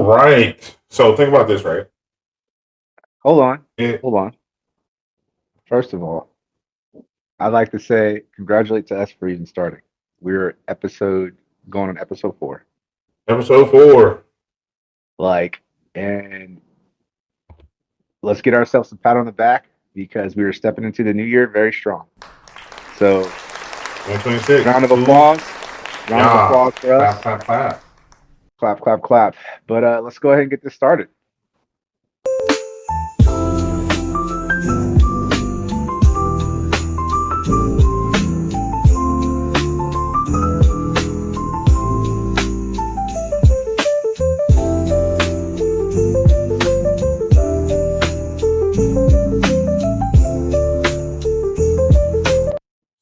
right. So think about this, right? Hold on. It, Hold on. First of all, I'd like to say congratulate to us for even starting. We're going on episode 4. episode 4. Like, and let's get ourselves a pat on the back because we were stepping into the new year very strong. So, 2026. round of Two. applause. Round of Yeah. applause for Clap, us. clap, clap. Clap, clap, clap. But let's go ahead and get this started.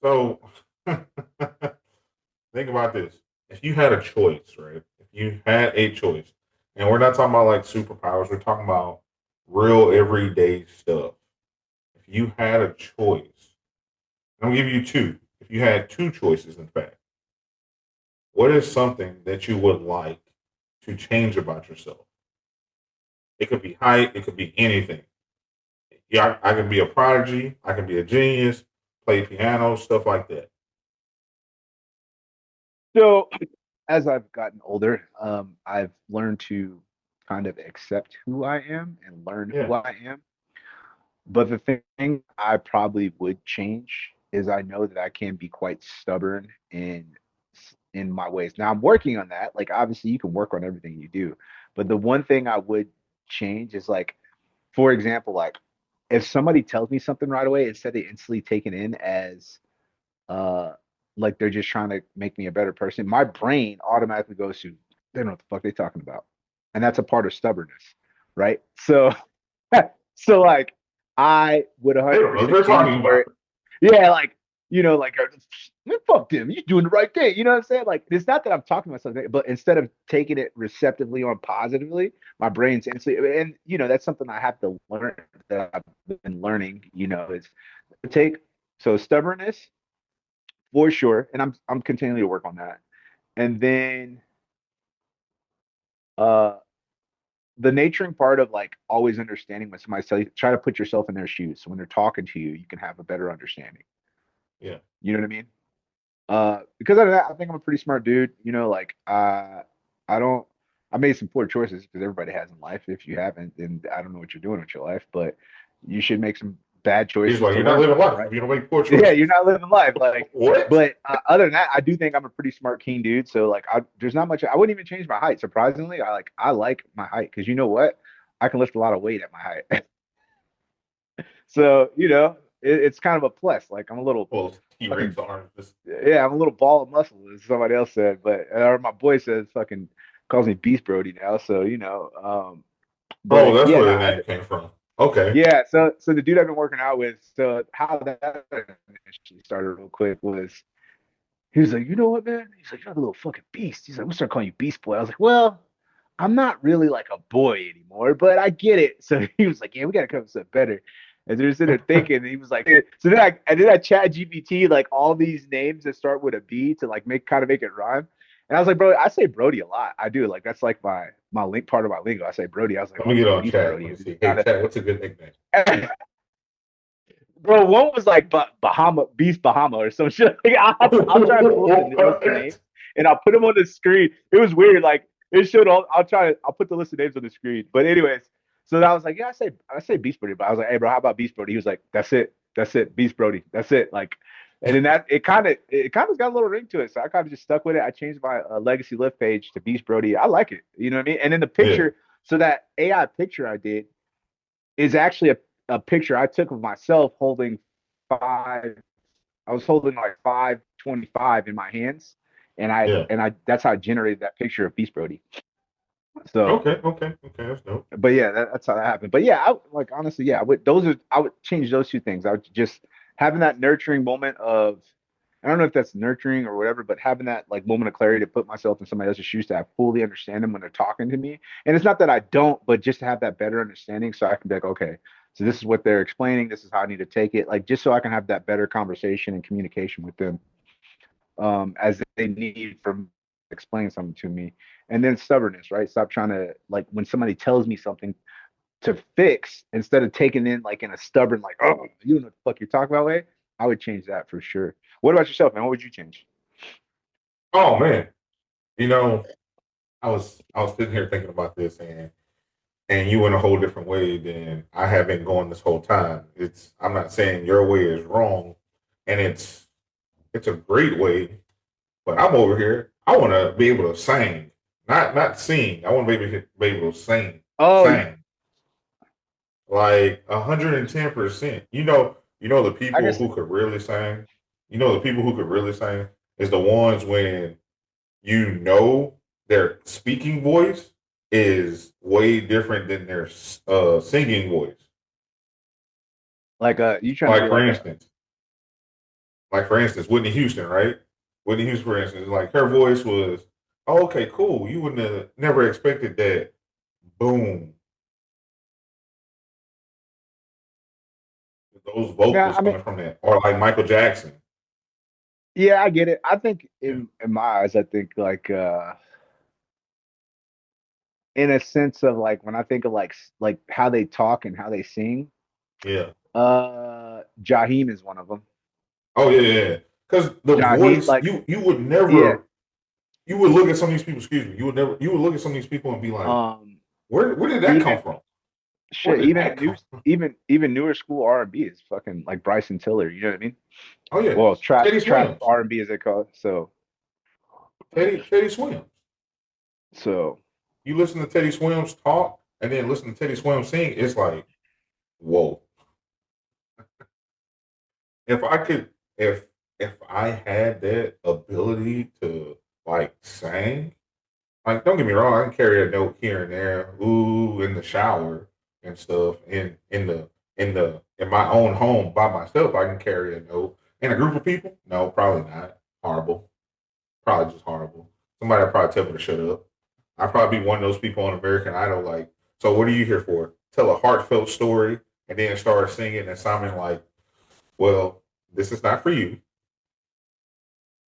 So think about this. If you had a choice, right? If you had a choice, and we're not talking about like superpowers, we're talking about real everyday stuff. If you had a choice, I'll give you two. If you had two choices, in fact, what is something that you would like to change about yourself? It could be height, it could be anything. Yeah, I can be a prodigy, I can be a genius, play piano, stuff like that. So, as I've gotten older, I've learned to kind of accept who I am and learn Yeah. who I am. But the thing I probably would change is I know that I can be quite stubborn in my ways. Now I'm working on that. Like obviously you can work on everything you do, but the one thing I would change is like, for example, like if somebody tells me something right away, instead of instantly taking in as uh like they're just trying to make me a better person, my brain automatically goes to they don't know what the fuck they're talking about. And that's a part of stubbornness, right? So so like I would They don't know what 100% they're change talking to where about. yeah, like like man, fuck them, you're doing the right thing. You know what I'm saying? Like it's not that I'm talking about something, but instead of taking it receptively on positively, my brain's instantly and that's something I have to learn that I've been learning, is take so stubbornness for sure, and I'm continuing to work on that. And then uh the nurturing part of like always understanding when somebody's telling you, try to put yourself in their shoes. So when they're talking to you, you can have a better understanding. Yeah. You know what I mean? Because of that, I think I'm a pretty smart dude. Like I don't. I made some poor choices because everybody has in life. If you haven't, then I don't know what you're doing with your life. But you should make some bad He's choices like, to you're not learn living from, life right? if you don't make poor Yeah, you're choices. not living life. Like, What? but other than that, I do think I'm a pretty smart, keen dude. So like, there's not much. I wouldn't even change my height. Surprisingly, I like my height because you know what? I can lift a lot of weight at my height. So it's kind of a plus. Like I'm a little Well, T Rex fucking arms. Just, yeah, I'm a little ball of muscle, as somebody else said. But or my boy says fucking calls me Beast Brody now. So but oh, that's yeah, where no, the name came from. Okay. yeah. So the dude I've been working out with. So how that initially started real quick was he was like, you know what, man? He's like, you're like a little fucking beast. He's like, I'm gonna start calling you Beast Boy. I was like, well, I'm not really like a boy anymore, but I get it. So he was like, yeah, we gotta come up with something better. And they're sitting there thinking, and he was like, so then I chat GPT like all these names that start with a B to like make it rhyme. And I was like, bro, I say Brody a lot. I do like that's like my link part of my lingo. I say Brody. I was like, Let oh, me it's get like on Beast chat. Brody. Let me It's see. Hey, not chat, what's a good nickname? a bro. One was like Bahama Beast Bahama or some shit. Like, I'll try and pull up the list of names What? and I'll put them on the screen. It was weird. Like it showed all. I'll put the list of names on the screen. But anyways, so I was like, yeah, I say Beast Brody, but I was like, hey, bro, how about Beast Brody? He was like, that's it, Beast Brody, that's it. Like, and then that it kind of got a little ring to it. So I kind of just stuck with it. I changed my Legacy Lift page to Beast Brody. I like it. You know what I mean? And then the Yeah. picture, so that AI picture I did is actually a picture I took of myself holding five. I was holding like 525 in my hands, and I Yeah. and I that's how I generated that picture of Beast Brody. So, Okay. Okay. Okay. That's dope. but yeah, that's how that happened. But yeah, like honestly, yeah, I would change those two things. I would just having that nurturing moment of I don't know if that's nurturing or whatever, but having that like moment of clarity to put myself in somebody else's shoes to have fully understand them when they're talking to me. And it's not that I don't, but just to have that better understanding so I can be like, okay, so this is what they're explaining. This is how I need to take it. Like just so I can have that better conversation and communication with them as they need from explain something to me. And then stubbornness, right? Stop trying to like when somebody tells me something to fix instead of taking in like in a stubborn, like, oh, you know what the fuck you're talking about way. I would change that for sure. What about yourself, man? What would you change? Oh man, you know, I was sitting here thinking about this, and you went a whole different way than I have been going this whole time. It's I'm not saying your way is wrong, and it's a great way, but I'm over here. I want to be able to sing, not sing. I want to be able to Oh, sing like 110%. You know the I people guess who could really sing. You know the people who could really sing is the ones when you know their speaking voice is way different than their singing voice. like you trying to Like be for like a instance, like for instance, Whitney Houston, right? Whitney Houston, for instance, like her voice was, oh, okay, cool. You wouldn't have never expected that. Boom, those yeah, vocals I mean, coming from that, or like Michael Jackson. yeah, I get it. I think Yeah, in my eyes, I think like in a sense of like when I think of like how they talk and how they sing, yeah. Jaheim is one of them. Oh yeah, yeah. Because the Jaheim, voice, like, you would yeah, never, you would look at some of these people. Excuse me, you would look at some of these people and be like, um, where did that come even from? Where shit, did that even come new, from? even newer school R&B is fucking like Bryson Tiller. You know what I mean? Oh yeah, Well, Teddy trap Swims, R&B as they call it. Teddy Swims. So You listen to Teddy Swims talk, and then listen to Teddy Swims sing. It's like, whoa. If I could, if I had that ability to like sing, like don't get me wrong, I can carry a note here and there, ooh, in the shower and stuff, in my own home by myself, I can carry a note. In a group of people, no, probably not. Horrible, probably just horrible. Somebody would probably tell me to shut up. I'd probably be one of those people on American Idol, like, so what are you here for? Tell a heartfelt story and then start singing and sounding like, well, this is not for you.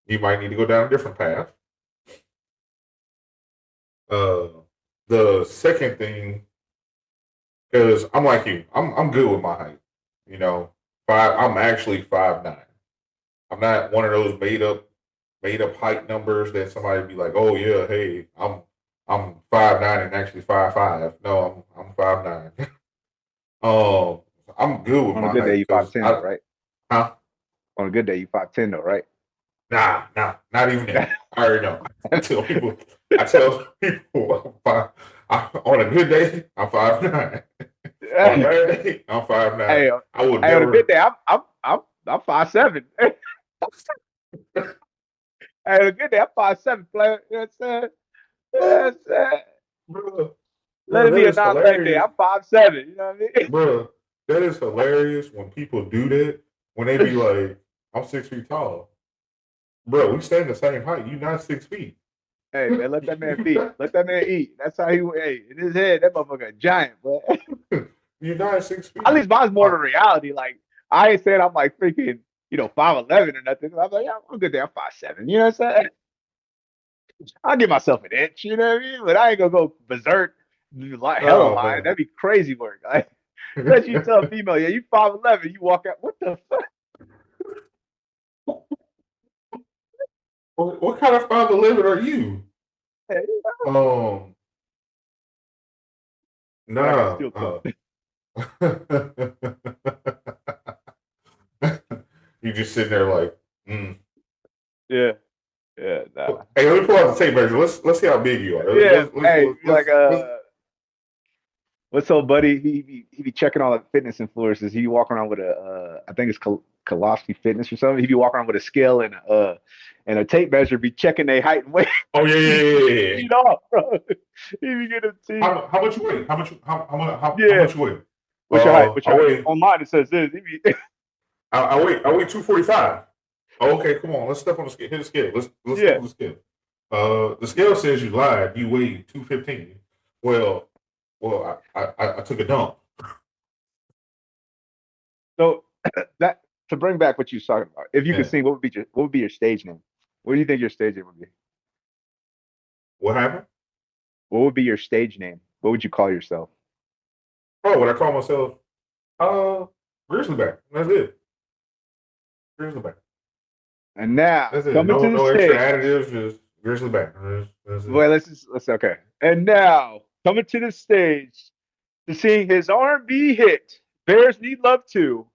You might need to go down a different path. Uh, the second thing, because I'm like you, I'm good with my height. You know, I'm actually 5'9". I'm not one of those made up height numbers that somebody be like, oh yeah, hey, I'm 5'9" and actually 5'5". No, I'm 5'9". I'm good with on a my good day, height you five because ten though, I right? huh? On a good day, you 5'10" though, right? Not even that. I already know. I tell people, on a good day, I'm 5'9". On a hey, bad day, I'm 5'9". hey, I would on a good never, day, I'm 5'7". Hey, on a good day, I'm 5'7", player. You know what I'm saying? You know what I'm saying? bro, Let bro, it that be a is non-bad day. hilarious, I'm 5'7". You know what I mean? bro. That is hilarious when people do that. When they be like, "I'm 6 feet tall, bro. We stand the same height. You not 6 feet. Hey man, let that man be. Let that man eat. That's how he. Hey, in his head, that motherfucker a giant, but You not six at feet. least mine's more the reality. Like I ain't saying I'm like freaking, 5'11" or nothing. I'm like, yeah, I'm good there. I'm 5'7". You know what I'm saying? I'll give myself an inch. You know what I mean? But I ain't gonna go berserk, like hella Oh lying. man, That'd be crazy work. Like, let you tell a female, yeah, you 5'11", you walk out. What the fuck? what kind of 5'11" are you? Um, But I got nah. steel toe. You just sitting there like, mm. Yeah, yeah, nah. Hey, let me pull out the tape measure. Let's see how big you are. Yeah, Let's hey, be like let's what's up, buddy? He be checking all the fitness influencers. He be walking around with a I think it's Kolosky Fitness or something. He be walking around with a scale and a tape measure. Be checking their height and weight. Oh yeah, He yeah, be yeah, getting yeah, yeah. teed off, bro. He be getting teed. How much you weigh? How Yeah. much you weigh? What's your height? What's I your height? weigh Online it says this. He be, I weigh 245. Oh, okay, come on. Let's step on the scale. Hit the scale. Let's step yeah. on the scale. The scale says you lied. You weighed 215. Well, I took a dump. So that to bring back what you was talking about. If you could Yeah. sing, what would be your stage name? What do you think your stage name would be? What happened? What would be your stage name? What would you call yourself? Oh, what I call myself? Uh, Grizzlyback. That's it. Grizzlyback. And now, That's it. coming No, to the no extra stage. additives. Just Grizzlyback. That's it. Wait, let's okay. And now, coming to the stage to sing his R&B hit, "Bears Need Love Too."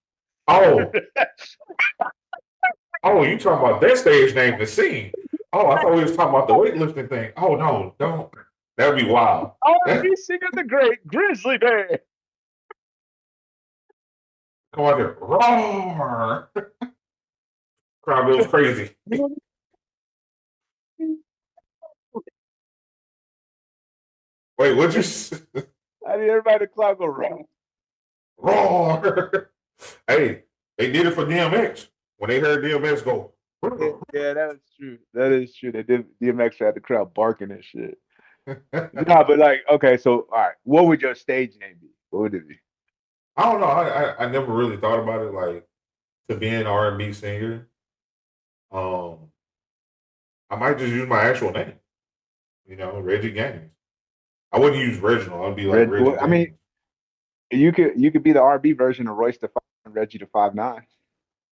Oh, oh, you talking about that stage name, the scene? Oh, I thought we was talking about the weightlifting thing. Oh no, don't. That'd be wild. Come R&B singer, the great Grizzly Bear. on here, roar! Crowd goes crazy. Wait, what'd you I need everybody to clap go wrong. roar? Hey, they did it for DMX when they heard DMX go. Yeah, that is true. That is true. They did. DMX had the crowd barking and shit. Nah, but like, okay, so all right, what would your stage name be? What would it be? I don't know. I never really thought about it like to be an R&B singer. Um, I might just use my actual name. Reggie Gaines. I wouldn't use Reginald. I'd be like Red. Reggie I mean, Gaines. you could be the R&B version of Royce the Five and Reggie the 5'9".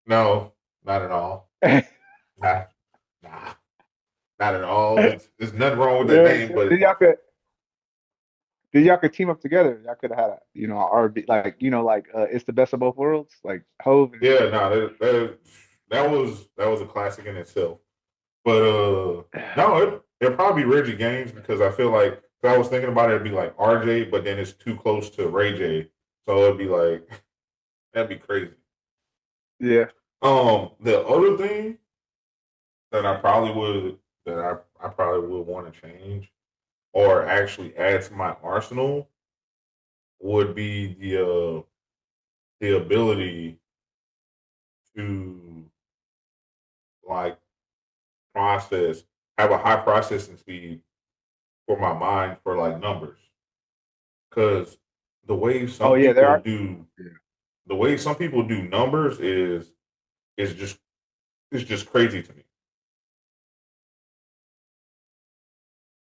No, not at all. Nah, nah, not at all. There's nothing wrong with that Yeah, name, but then y'all could team up together. Y'all could have had a R&B like like it's the best of both worlds, like Hove and yeah, no, that was a classic in itself. But no, it'd probably be Reggie Gaines because I feel like if I was thinking about it, it'd be like RJ, but then it's too close to Ray J, so it'd be like that'd be crazy. yeah. The other thing that I probably would that I probably would want to change or actually add to my arsenal would be the ability to like process have a high processing speed for my mind for like numbers because the way Oh some yeah, there people are. do Yeah. the way some people do numbers is just it's just crazy to me.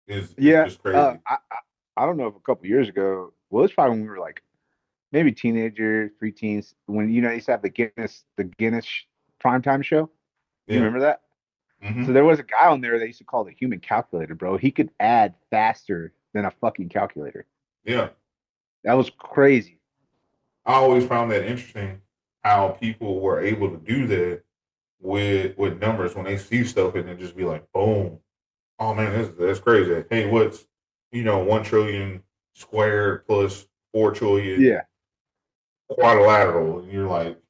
Is Yeah. just crazy. I don't know if a couple years ago. Well, it's probably when we were like maybe teenagers, preteens, when they used to have the Guinness primetime show. You Yeah. remember that? So Hmm. there was a guy on there they used to call the human calculator, bro. He could add faster than a fucking calculator. Yeah. That was crazy. I always found that interesting how people were able to do that with numbers when they see stuff and then just be like, boom. Oh man, that's crazy. Hey, what's 1 trillion squared plus 4 trillion Yeah, quadrilateral? And you're like,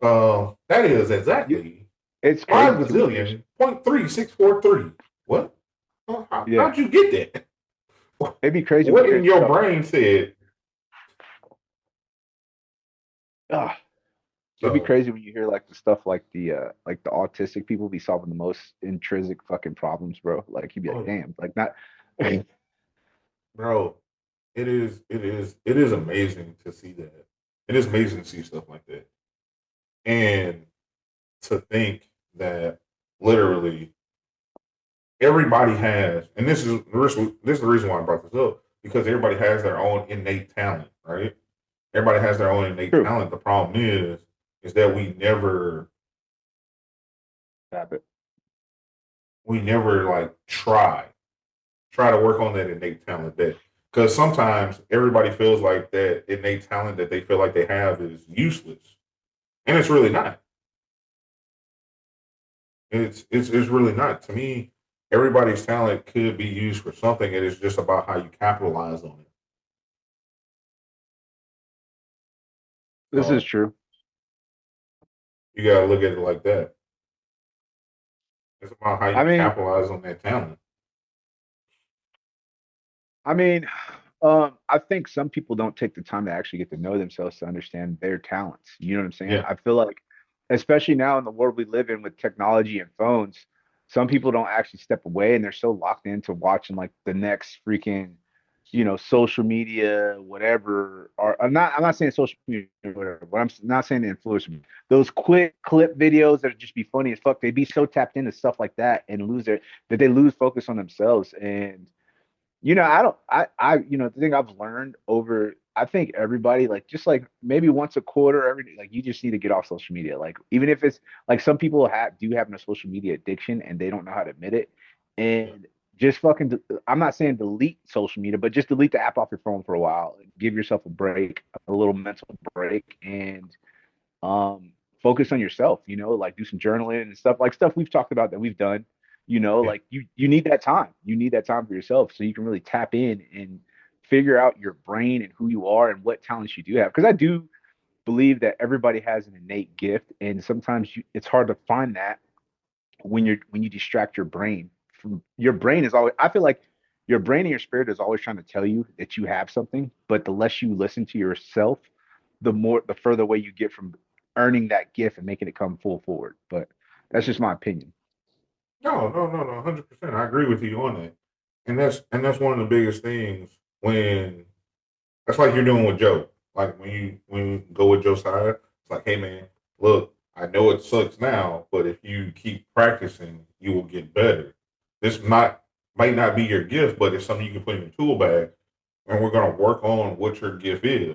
that is you, exactly it's five crazy to when you're. gazillion point 3 6 4 3. What? Yeah, How'd you get that? it'd be crazy when What you hear in your stuff like. brain said? Ugh, it'd be So, crazy when you hear like the stuff like the autistic people be solving the most intrinsic fucking problems, bro. Like you'd be like, oh, damn, like not. bro, it is amazing to see that. It is amazing to see stuff like that, and to think that literally everybody has, and this is the reason why I brought this up because everybody has their own innate talent, right? Everybody has their own innate True. talent. The problem is that Habit. we never like try to work on that innate talent that because sometimes everybody feels like that innate talent that they feel like they have is useless, and it's really not. It's really not. To me, everybody's talent could be used for something. It is just about how you capitalize on it. This is So true. you gotta look at it like that. It's about how I you mean, capitalize on that talent. I mean, I think some people don't take the time to actually get to know themselves to understand their talents. You know what I'm saying? Yeah, I feel like, especially now in the world we live in with technology and phones, some people don't actually step away and they're so locked into watching like the next freaking social media, whatever, or I'm not saying social media, or whatever, but not saying the influencer. Those quick clip videos that just be funny as fuck. They be so tapped into stuff like that and that they lose focus on themselves. And I don't, the thing I've learned over, I think everybody, like, just like maybe once a quarter, like, you just need to get off social media. Like, even if it's like some people do have a social media addiction and they don't know how to admit it. Yeah. And just fucking, I'm not saying delete social media, but just delete the app off your phone for a while. Give yourself a break, a little mental break, and focus on yourself, like do some journaling and stuff, like stuff we've talked about that we've done. Yeah. Like you need that time. You need that time for yourself so you can really tap in and figure out your brain and who you are and what talents you do have. Because I do believe that everybody has an innate gift, and sometimes it's hard to find that when you distract your brain. From your brain is always, I feel like your brain and your spirit is always trying to tell you that you have something, but the less you listen to yourself, the further away you get from earning that gift and making it come full forward. But that's just my opinion. No, no, no, no, 100%. I agree with you on that. And that's one of the biggest things when that's like you're doing with Joe. Like when you go with Joe side, it's like, hey man, look, I know it sucks now, but if you keep practicing, you will get better. This might not be your gift, but it's something you can put in your tool bag, and we're gonna work on what your gift is.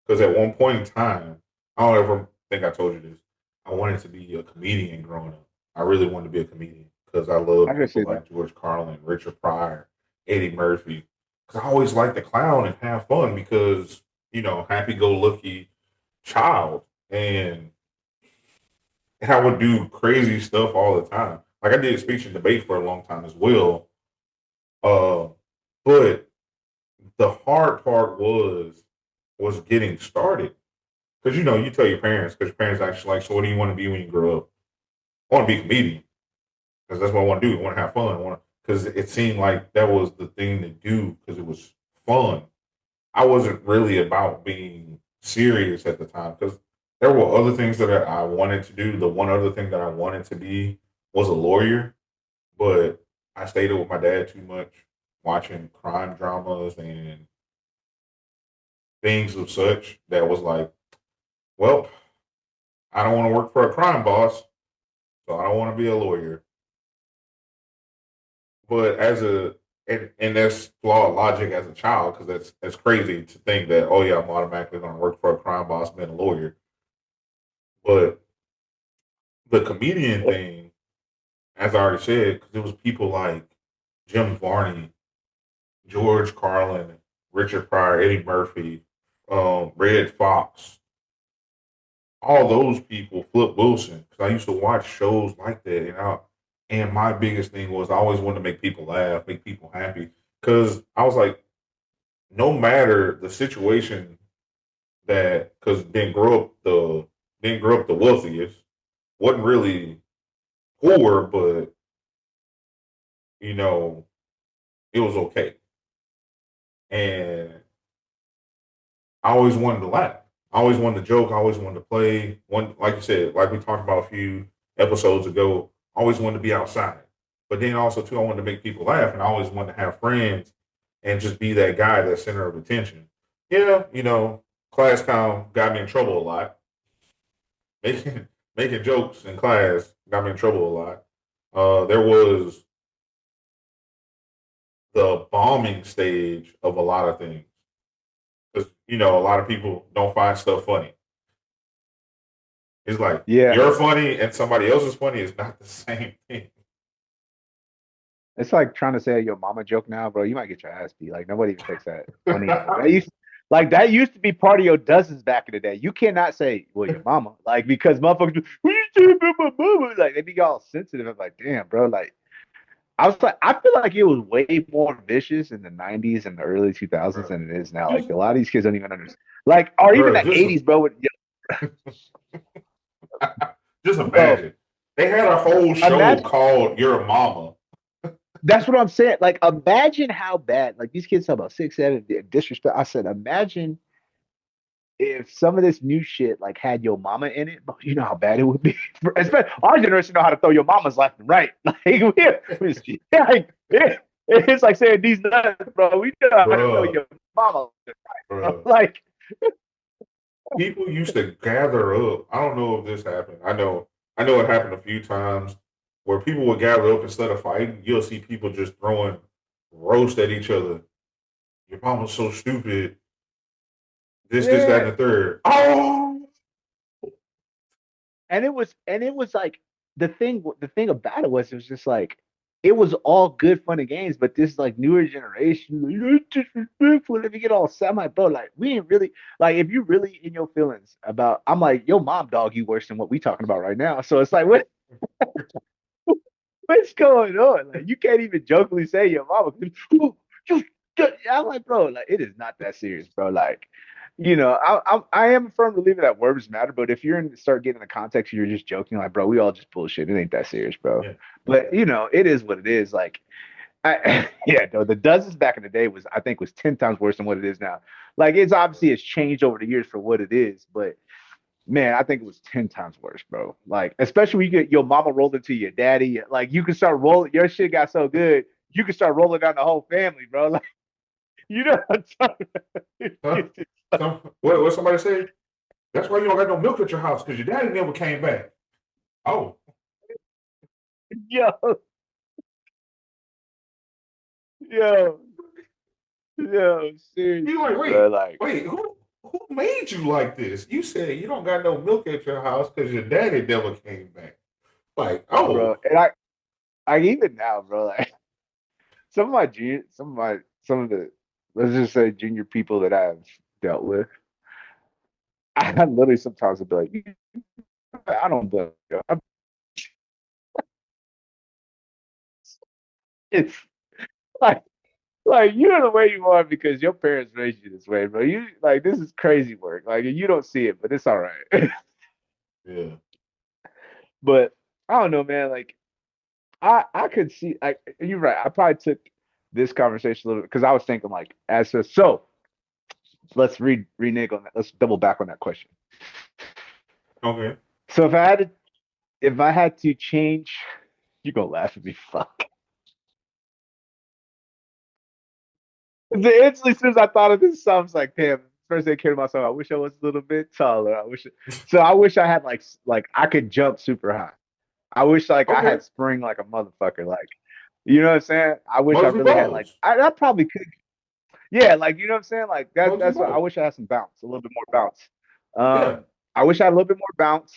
Because at one point in time, I don't ever think I told you this. I wanted to be a comedian growing up. I really wanted to be a comedian because I I love can people say that. like George Carlin, Richard Pryor, Eddie Murphy. Because I always like to clown and have fun because, happy go lucky child. And I would do crazy stuff all the time. Like I did speech and debate for a long time as well. Uh, but the hard part was getting started. Because you tell your parents, because your parents actually like, so what do you want to be when you grow up? I want to be a comedian because that's what I want to do. I want to have fun. I want because it seemed like that was the thing to do because it was fun. I wasn't really about being serious at the time because there were other things that I wanted to do. The one other thing that I wanted to be was a lawyer, but I stayed with my dad too much, watching crime dramas and things of such that was like, well, I don't want to work for a crime boss, so I don't want to be a lawyer. But and that's flawed logic as a child because that's crazy to think that, oh yeah, I'm automatically going to work for a crime boss being a lawyer. But the comedian thing, as I already said, because it was people like Jim Varney, George Carlin, Richard Pryor, Eddie Murphy, Red Fox, all those people, Flip Wilson, because I used to watch shows like that, and my biggest thing was I always wanted to make people laugh, make people happy, because I was like, no matter the situation that, because didn't grow up the wealthiest, wasn't really poor, but you know it was okay, and I always wanted to laugh. I always wanted to joke. I always wanted to play. One, like you said, like we talked about a few episodes ago. I always wanted to be outside, but then also too, I wanted to make people laugh, and I always wanted to have friends and just be that guy, that center of attention. Yeah, class com got me in trouble a lot. Making making jokes in class got me in trouble a lot. There was the bombing stage of a lot of things because a lot of people don't find stuff funny. It's like Yeah, you're funny and somebody else is funny is not the same thing. it's like trying to say your mama joke now, bro. You might get your ass beat. Like nobody even takes that funny anymore. That used to be part of your dozens back in the day. You cannot say, well, your mama, like, because motherfuckers, what you say about my mama? Like they be all sensitive. I'm like, damn, bro. Like I was like, I feel like it was way more vicious in the '90s and the early 2000s Bro, than it is now. Like just a lot of these kids don't even understand. Like, or even bro, the '80s, bro. just Bro, imagine they had a whole show imagine. called Your Mama. That's what I'm saying. Like, imagine how bad. Like these kids talk about 6, 7 disrespect. I said, imagine if some of this new shit like had your mama in it, bro, you know how bad it would be. Especially our generation know how to throw your mamas left and right. Like, like, yeah. It's like saying these nuts, bro. We know bruh, your mama, bro. bruh. Like, People used to gather up. I don't know if this happened. I know it happened a few times where people would gather up instead of fighting. You'll see people just throwing roast at each other. Your mama's so stupid. This, that, yeah. and the third. Oh, And it was like the thing about it was just like it was all good fun and games, but this like newer generation, like, you're disrespectful. If you get all sad, I'm like, bro, like we ain't really like if you really in your feelings about, I'm like, your mom dog you worse than what we talking about right now. So it's like, what's going on? Like you can't even jokingly say your mama. "Oh, just, I'm like, bro, like it is not that serious, bro. Like, I am a firm believer that words matter, but if you're in start getting the context, you're just joking, like, bro, we all just bullshit. It ain't that serious, bro. yeah, But it is what it is. Like, yeah, no, the dozens back in the day was, I think, was 10 times worse than what it is now. Like, it's changed over the years for what it is, but man, I think it was 10 times worse, bro. Like, especially when you get your mama rolled into your daddy, like you can start rolling. Your shit got so good, you can start rolling down the whole family, bro. Like, you know what I'm talking huh? about? What somebody say? That's why you don't got no milk at your house because your daddy never came back. Oh, Yo, yo, yo, you seriously, like bro. wait, Like, wait, who made you like this? You said you don't got no milk at your house because your daddy never came back. Like, bro, oh, and I even now, bro, like some of the, let's just say junior people that I've dealt with, I literally sometimes would be like, I don't blame you. It's like, you're the way you are because your parents raised you this way, bro. You like this is crazy work. Like you don't see it, but it's all right. yeah, But I don't know, man. Like I could see, like you're right. I probably took this conversation a little bit because I was thinking like so let's renege on that. Let's double back on that question. okay. So if I had to change, you gonna laugh at me, fuck. Instantly, as soon as I thought of this, I was like, damn. First thing came to myself, I wish I was a little bit taller. I wish I had like I could jump super high. I wish like I Okay. had spring like a motherfucker. Like, you know what I'm saying? I wish I Muggsy really had like Bogues. I probably could. Yeah, like you know what I'm saying? Like Muggsy that's what I Bogues. wish I had some bounce, a little bit more bounce. Yeah. I wish I had a little bit more bounce.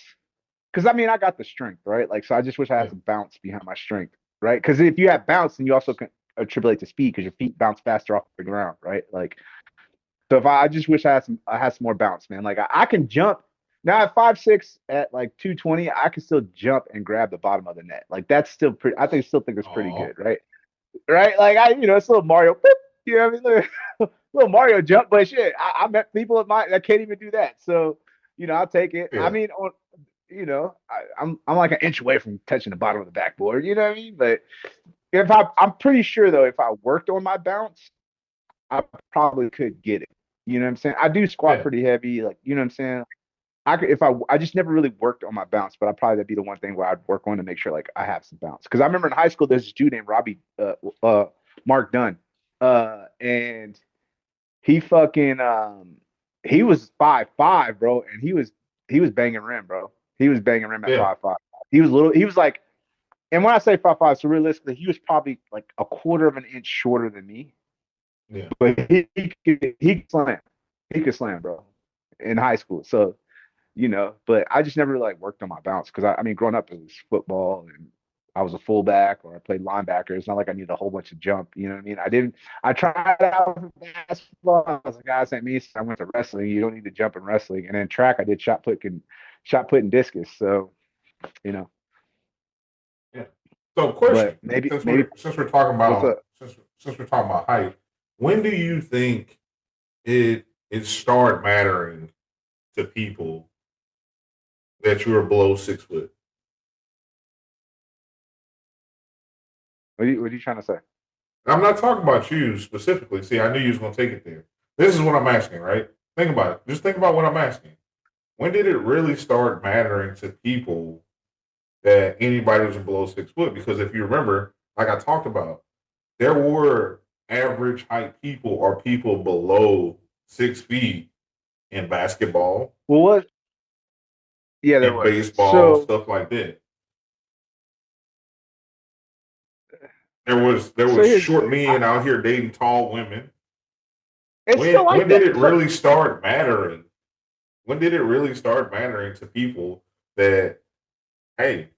Because I mean, I got the strength, right? Like, so I just wish I had Yeah. some bounce behind my strength, right? Because if you have bounce, then you also can attribute to speed because your feet bounce faster off the ground, right? Like, so if I just wish I had some more bounce, man. Like, I can jump now at 5'6" at like 220. I can still jump and grab the bottom of the net. Like, that's still pretty. Still think it's pretty Aw. good, right? Right? Like, it's a little Mario. Boop, you know what I mean? Little Mario jump, but shit, I met people of mine that can't even do that. So, I'll take it. I Yeah. mean, I'm like an inch away from touching the bottom of the backboard. You know what I mean? But I'm pretty sure though, if I worked on my bounce, I probably could get it. You know what I'm saying? I do squat Yeah. pretty heavy, like you know what I'm saying. I could if I just never really worked on my bounce, but I probably that'd be the one thing where I'd work on to make sure like I have some bounce. Because I remember in high school there's this dude named Robbie Mark Dunn, and he fucking he was 5'5", bro, and he was banging rim, bro. He was banging rim at Yeah. 5'5". He was little. He was like, and when I say 5'5", so realistically, he was probably like a quarter of an inch shorter than me. Yeah. But he could slam. He could slam, bro, in high school. So but I just never like worked on my bounce because I mean, growing up it was football and I was a fullback or I played linebacker. It's not like I needed a whole bunch of jump. You know what I mean? I didn't. I tried out for basketball. I was like, guys at me. So I went to wrestling. You don't need to jump in wrestling. And then track, I did shot put and discus. So you know, Yeah. So, but question: maybe since we're talking what's about up? since we're talking about height, when do you think it start mattering to people that you are below 6 foot? What are you trying to say? I'm not talking about you specifically. See, I knew you was gonna take it there. This is what I'm asking, right? Think about it. Just think about what I'm asking. When did it really start mattering to people that anybody was below 6 foot? Because if you remember, like I talked about, there were average height people or people below 6 feet in basketball, Well, what? Yeah, there in was. baseball, So, stuff like that. There was here's the short thing. men out here dating tall women. It's still When like did that. it really start mattering? When did it really start mattering to people that, hey,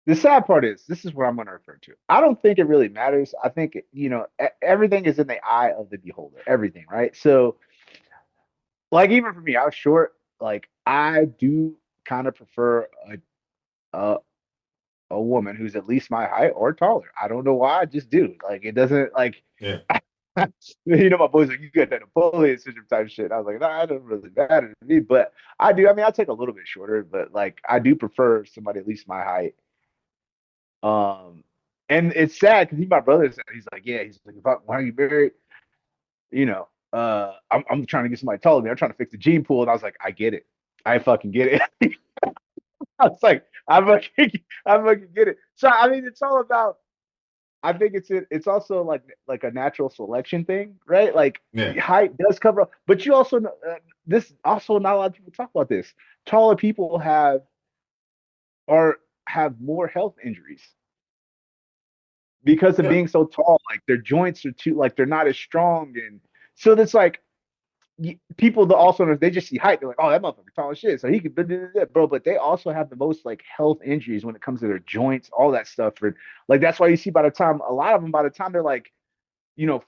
The sad part is, this is what I'm going to refer to. I don't think it really matters. I think, everything is in the eye of the beholder. Everything, right? So, like, even for me, I was short. Like, I do kind of prefer a a woman who's at least my height or taller. I don't know why. I just do. Like, it doesn't like. yeah, My boys like, you got that Napoleon syndrome type shit. I was like, nah, it doesn't really matter to me. But I do. I mean, I take a little bit shorter, but like, I do prefer somebody at least my height. Um, and it's sad because my brother said, he's like, yeah, he's like, why are you married? I'm trying to get somebody taller than me. I'm trying to fix the gene pool, and I was like, I get it. I fucking get it. I was like, I fucking get it. So I mean, it's all about. I think it's also like a natural selection thing, right? Like yeah, height does cover up, but you also this also not a lot of people talk about this. Taller people or have more health injuries because of yeah, being so tall. Like their joints are too like they're not as strong, and so that's like people that also if they just see height, they're like, oh, that motherfucker tall as shit, so he could bro. But they also have the most like health injuries when it comes to their joints, all that stuff. For like that's why you see by the time a lot of them by the time they're like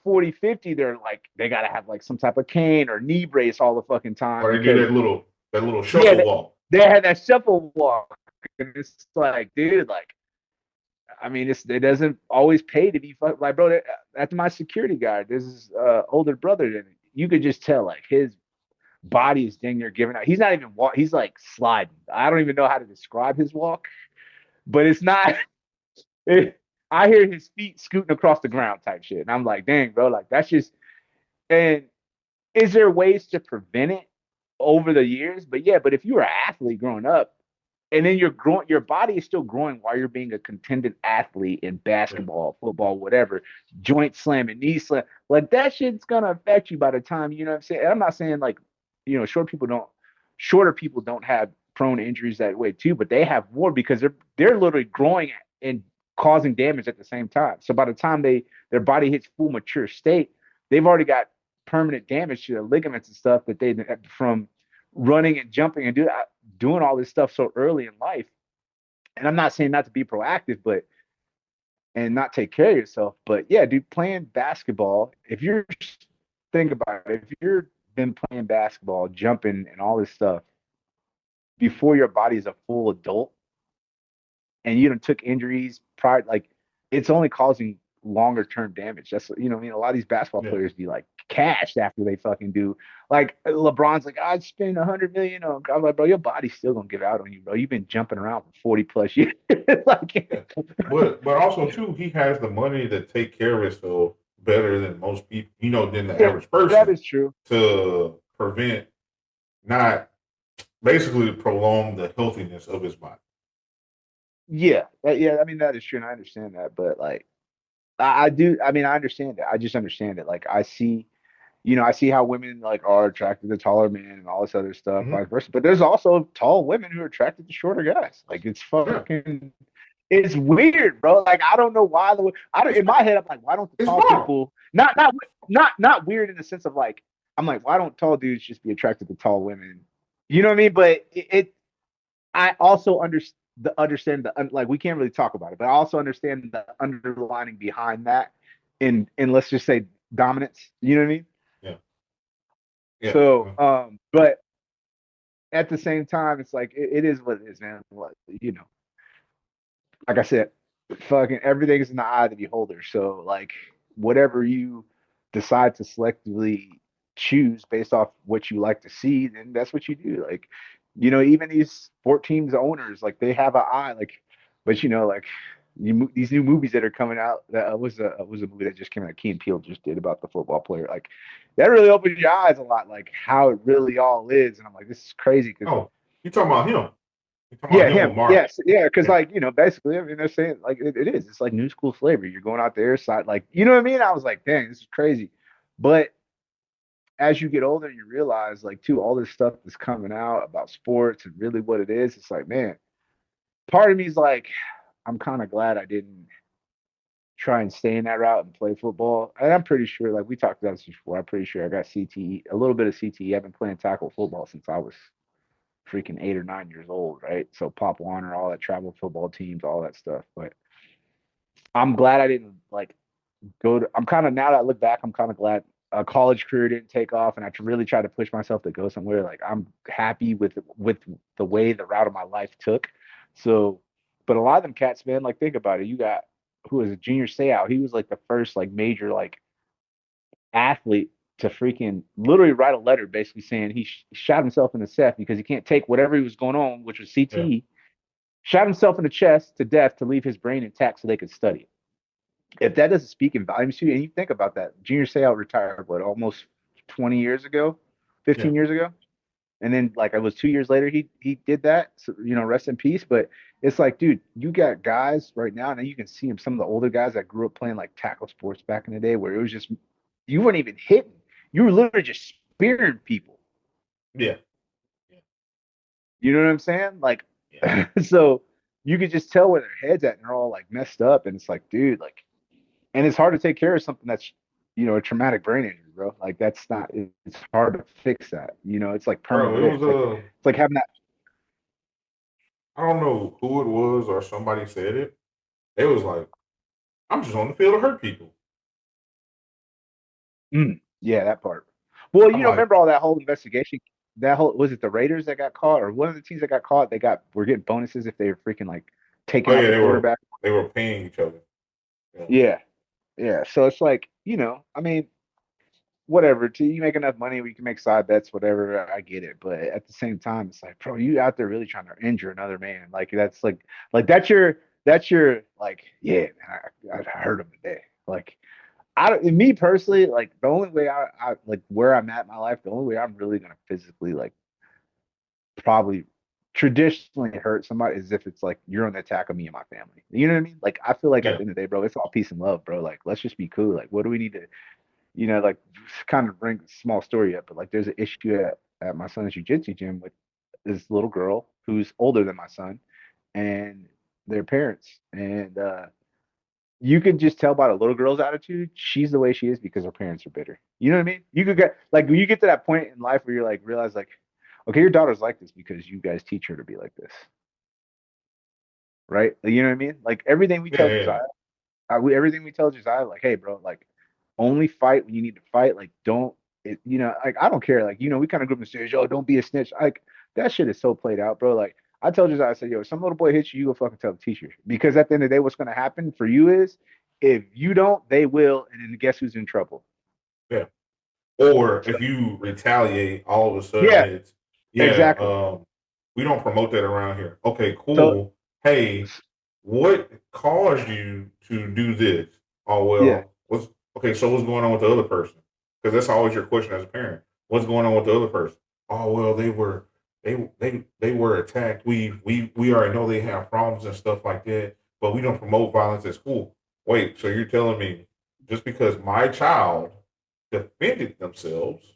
40, 50, they're like they gotta have like some type of cane or knee brace all the fucking time or they do because that little yeah, shuffle walk. they had that shuffle walk, and it's like, dude, like I mean, it doesn't always pay to be like, bro. That's my security guard. This is older brother, and you could just tell like his body is dang near giving out. He's not even walk. He's like sliding. I don't even know how to describe his walk, but it's not. It, I hear his feet scooting across the ground type shit, and I'm like, dang, bro, like that's just. And is there ways to prevent it over the years? But yeah, but if you were an athlete growing up, and then you're growing, your body is still growing while you're being a contended athlete in Yeah, basketball, football, whatever, joint slamming, knee slam, like that shit's gonna affect you by the time, you know what I'm saying? And I'm not saying like, shorter people don't have prone injuries that way too, but they have more because they're literally growing and causing damage at the same time. So by the time their body hits full mature state, they've already got permanent damage to their ligaments and stuff that they from running and jumping and doing all this stuff so early in life. And I'm not saying not to be proactive, but and not take care of yourself. But yeah, dude, playing basketball, if you're think about it, if you're been playing basketball, jumping and all this stuff before your body is a full adult and you done took injuries prior, like it's only causing longer term damage. That's I mean, a lot of these basketball yeah. players be like cashed after they fucking do. Like LeBron's like, I'd spend 100 million on. I'm like, bro, your body's still gonna give out on you, bro. You've been jumping around for 40 plus years. Yeah. Like, But also too, he has the money to take care of himself better than most people, than the yeah, average that person is true. to prevent, not basically prolong the healthiness of his body. Yeah, yeah. I mean, that is true, and I understand that. But like, I do. I mean, I understand it. I just understand it. Like, I see how women like are attracted to taller men and all this other stuff, Hmm. vice versa. But there's also tall women who are attracted to shorter guys. Like Yeah, it's weird, bro. Like I don't know why I don't it's in my head I'm like, why don't the it's tall wild. people not weird in the sense of like I'm like, why don't tall dudes just be attracted to tall women? You know what I mean? But I also understand like we can't really talk about it, but I also understand the underlining behind that in let's just say dominance. You know what I mean? Yeah, yeah. So, but at the same time, it's like it is what it is, man. Like I said, fucking everything is in the eye of the beholder. So, like, whatever you decide to selectively choose based off what you like to see, then that's what you do. Like, even these sport teams owners, like, they have an eye, like, but like, these new movies that are coming out, that was a movie that just came out. Key and Peele just did about the football player. Like, that really opened your eyes a lot, like how it really all is. And I'm like, this is crazy because Oh, you talking about him? You talking about Yeah, him with him. Mark? Yes, yeah, because Yeah, like basically, I mean, they're saying like it is. It's like new school slavery. You're going out there, side like what I mean. I was like, dang, this is crazy. But as you get older, you realize like too, all this stuff that's coming out about sports and really what it is. It's like, man, part of me is like, I'm kind of glad I didn't try and stay in that route and play football. And I'm pretty sure, like we talked about this before, I'm pretty sure I got CTE, a little bit of CTE. I've been playing tackle football since I was freaking 8 or 9 years old, right? So Pop Warner, all that travel football teams, all that stuff. But I'm glad I didn't like go to. I'm kind of now that I look back, I'm kind of glad a college career didn't take off, and I really tried to push myself to go somewhere. Like I'm happy with the way the route of my life took. So, but a lot of them cats, man, like think about it. You got who was a Junior Seau. He was like the first like major like athlete to freaking literally write a letter basically saying he shot himself in the chest because he can't take whatever he was going on, which was yeah, CTE, shot himself in the chest to death to leave his brain intact so they could study. If that doesn't speak in volumes to you, and you think about that, Junior Seau retired what almost 20 years ago, yeah. 15 years ago, and then like it was 2 years later he did that. So rest in peace. But it's like, dude, you got guys right now, and you can see them. Some of the older guys that grew up playing like tackle sports back in the day, where it was just you weren't even hitting, you were literally just spearing people. Yeah, yeah, You know what I'm saying? Like, yeah. so you could just tell where their heads at, and they're all like messed up, and it's like, dude, like and it's hard to take care of something that's a traumatic brain injury, bro. Like that's not it's hard to fix that. It's like Bro, permanent. it was It's like having that. I don't know who it was or somebody said it. It was like, I'm just on the field to hurt people. Yeah, that part. Well, I'm like, remember all that whole investigation. That whole was it the Raiders that got caught, or one of the teams that got caught? Were getting bonuses if they were freaking like taking oh out yeah, the quarterback. they were paying each other. Yeah, Yeah, yeah. So it's like I mean, whatever. Till you make enough money, we can make side bets, whatever. I get it, but at the same time, it's like, bro, you out there really trying to injure another man? Like that's like that's your like, yeah, man, I hurt him today. Like I don't, me personally, like the only way I like where I'm at in my life, the only way I'm really gonna physically like probably traditionally hurt somebody is if it's like you're on the attack of me and my family. You know what I mean? Like I feel like at yeah, the end of the day, bro, it's all peace and love, bro. Like let's just be cool. Like what do we need to like kind of bring a small story up, but like there's an issue at my son's jiu-jitsu gym with this little girl who's older than my son and their parents. And you could just tell by the little girl's attitude, she's the way she is because her parents are bitter. You know what I mean? You could get like when you get to that point in life where you're like realize like, okay, your daughter's like this because you guys teach her to be like this, right? You know what I mean? Like everything we yeah, tell yeah. Josiah everything we tell Josiah, like, hey, bro, like, only fight when you need to fight. Like, don't, like, I don't care. Like, we kind of grew up in the series, yo, don't be a snitch. Like, that shit is so played out, bro. Like, I tell Josiah, I said, yo, if some little boy hits you, you go fucking tell the teacher. Because at the end of the day, what's going to happen for you is if you don't, they will. And then guess who's in trouble? Yeah. Or So, if you retaliate, all of a sudden yeah, it's yeah, exactly. we don't promote that around here. Okay, So, cool. Hey, what caused you to do this? Oh yeah, well, what's okay? So what's going on with the other person? Because that's always your question as a parent. What's going on with the other person? Oh well, they were attacked. We already know they have problems and stuff like that, but we don't promote violence at school. Wait, so you're telling me just because my child defended themselves,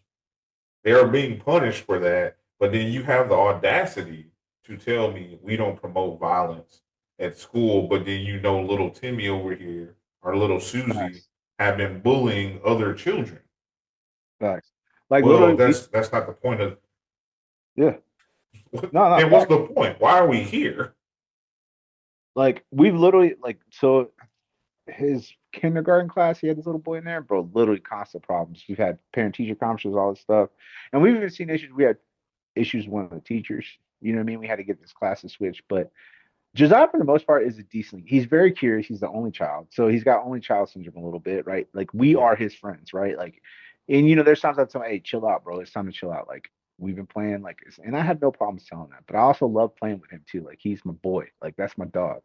they are being punished for that. But then you have the audacity to tell me we don't promote violence at school, but then little Timmy over here or little Susie facts, have been bullying other children. facts. Like, Well, literally, that's not the point of. yeah, no, no, Then what's facts. the point? Why are we here? Like, we've literally, like, so his kindergarten class, he had this little boy in there, bro, literally constant problems. We've had parent teacher conferences, all this stuff. And we've even seen issues. We had issues with one of the teachers. You know what I mean? We had to get this class to switch. But Josiah, for the most part, is a decent. He's very curious. He's the only child. So he's got only child syndrome a little bit, right? Like we Yeah, are his friends, right? Like, and there's times I tell him, hey, chill out, bro. It's time to chill out. Like, we've been playing, like, and I have no problems telling that. But I also love playing with him too. Like, he's my boy. Like, that's my dog.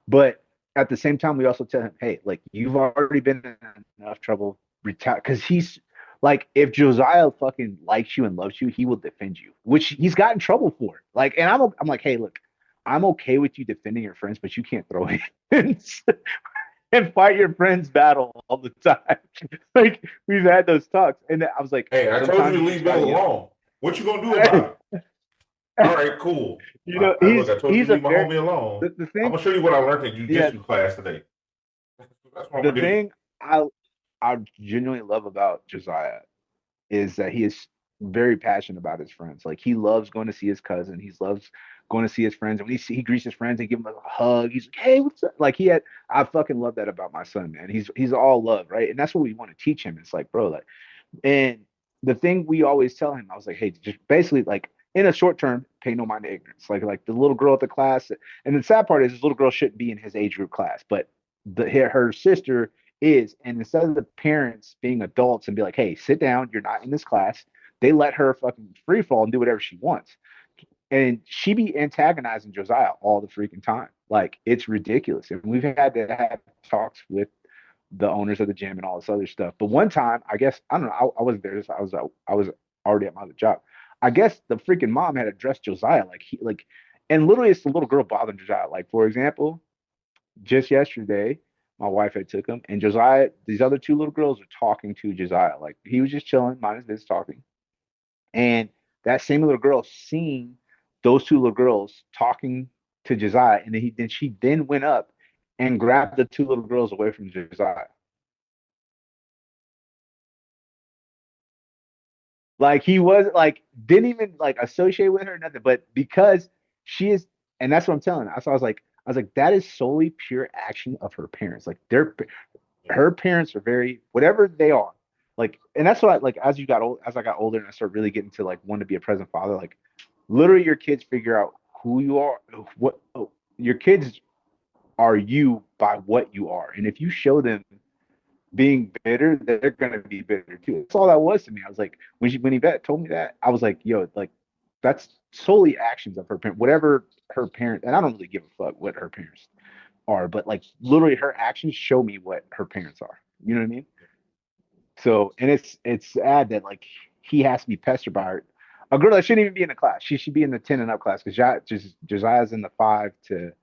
But at the same time, we also tell him, hey, like you've already been in enough trouble. Because he's like, if Josiah fucking likes you and loves you, he will defend you, which he's got in trouble for. Like, and I'm like, hey, look, I'm okay with you defending your friends, but you can't throw hands and fight your friends' battle all the time. Like we've had those talks, and I was like, Hey, I told you sometimes to you just leave got to Bill get alone. What you gonna do about it? All right, cool. you know, Look. I told you he's to a leave my very homie alone. the I'm thing. gonna show you what I learned in Yeah, jujitsu class today. That's what I'm the gonna do. thing I genuinely love about Josiah is that he is very passionate about his friends. Like he loves going to see his cousin. He loves going to see his friends. And when he greets his friends, they give him a hug. He's like, "Hey, what's up?" Like I fucking love that about my son, man. He's all love, right? And that's what we want to teach him. It's like, bro, like, and the thing we always tell him, I was like, hey, just basically like in a short term, pay no mind to ignorance. Like the little girl at the class, and the sad part is this little girl shouldn't be in his age group class, but her sister is, and instead of the parents being adults and be like, hey, sit down, you're not in this class, they let her fucking free fall and do whatever she wants. And she be antagonizing Josiah all the freaking time. Like it's ridiculous. And we've had to have talks with the owners of the gym and all this other stuff. But one time, I guess I don't know. I wasn't there. I was already at my other job. I guess the freaking mom had addressed Josiah and literally it's the little girl bothering Josiah. Like for example, just yesterday, my wife had took him, and Josiah. These other two little girls were talking to Josiah. Like he was just chilling, mind his business, talking, and that same little girl seen those two little girls talking to Josiah, and then she then went up and grabbed the two little girls away from Josiah. Like he was like didn't even like associate with her or nothing, but because she is, and that's what I'm telling her. So I was like, that is solely pure action of her parents. Like her parents are very whatever they are. Like, and that's what like as I got older and I started really getting to like want to be a present father. Like, literally, your kids figure out who you are. What your kids are you by what you are, and if you show them being bitter, they're gonna be bitter too. That's all that was to me. I was like, when Yvette told me that, I was like, yo, like that's solely actions of her parent, whatever her parent, and I don't really give a fuck what her parents are, but like literally her actions show me what her parents are. You know what I mean? So, and it's sad that like he has to be pestered by her. A girl that shouldn't even be in the class. She should be in the 10 and up class because Josiah's in the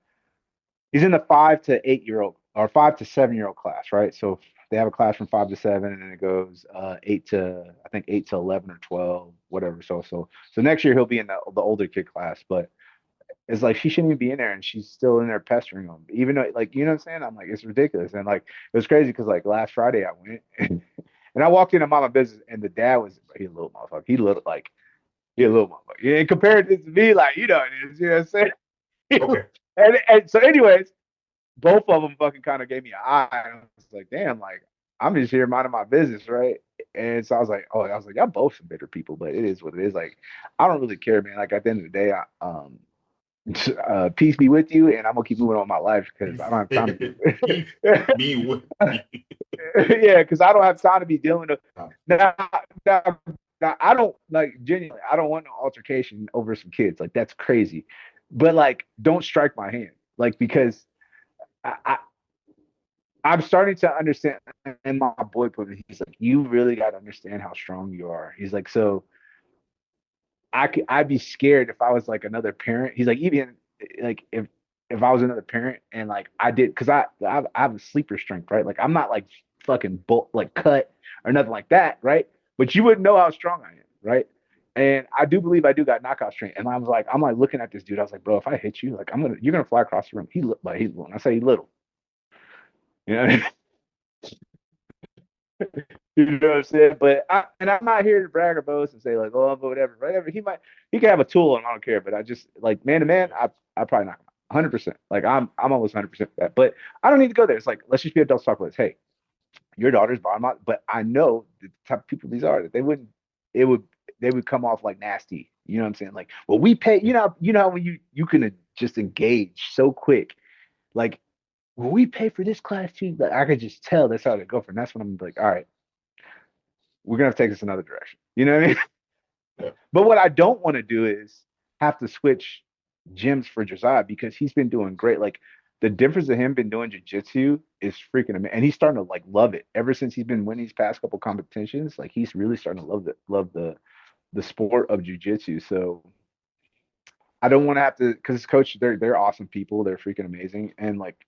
he's in the 5 to 8 year old or 5 to 7 year old class, right? So they have a class from 5 to 7, and then it goes 8 to 11 or 12, whatever. So next year he'll be in the older kid class, but it's like she shouldn't even be in there, and she's still in there pestering him, even though like you know what I'm saying. I'm like it's ridiculous, and like it was crazy because like last Friday I went and I walked into Mama Business, and the dad was he a little motherfucker. He a little motherfucker. Yeah, compared to me, like you know it is. You know what I'm saying? Okay. And so, anyways, both of them fucking kind of gave me an eye. And I was like, damn, like I'm just here minding my business, right? And so I was like, oh, I was like, y'all both some bitter people, but it is what it is. Like, I don't really care, man. Like at the end of the day, peace be with you, and I'm gonna keep moving on with my life because I don't have time to be. Peace be with you. Yeah, because I don't have time to be dealing with now, now, now. I don't like genuinely. I don't want no altercation over some kids. Like that's crazy. But like, don't strike my hand. Like because I I'm starting to understand. And my boy put me, he's like, you really got to understand how strong you are. He's like, so I'd be scared if I was like another parent. He's like, even like if I was another parent and like I did, because I have a sleeper strength, right? Like I'm not like fucking like cut or nothing like that, right? But you wouldn't know how strong I am, right? And I do believe I do got knockout strength. And I'm like looking at this dude. I was like, bro, if I hit you, like you're gonna fly across the room. He's when I say he's little, you know. You know what I'm saying? I'm not here to brag or boast and say like, oh, but whatever. He can have a tool and I don't care. But I just like man to man, I probably knock him out 100%. Like I'm almost 100% for that. But I don't need to go there. It's like let's just be adults talk about this. Hey, your daughter's bottom out, but I know the type of people these are that it would they would come off like nasty. You know what I'm saying? Like, well, we pay. You know when you can just engage so quick. Like, well, we pay for this class too. Like, I could just tell that's how they go for. And that's when I'm like, all right, we're gonna have to take this another direction. You know what I mean? Yeah. But what I don't want to do is have to switch gyms for Josiah because he's been doing great. Like the difference of him been doing jujitsu is freaking amazing, and he's starting to like love it ever since he's been winning these past couple competitions. Like he's really starting to love the sport of jujitsu. So I don't want to have to because coach, they're awesome people. They're freaking amazing, and like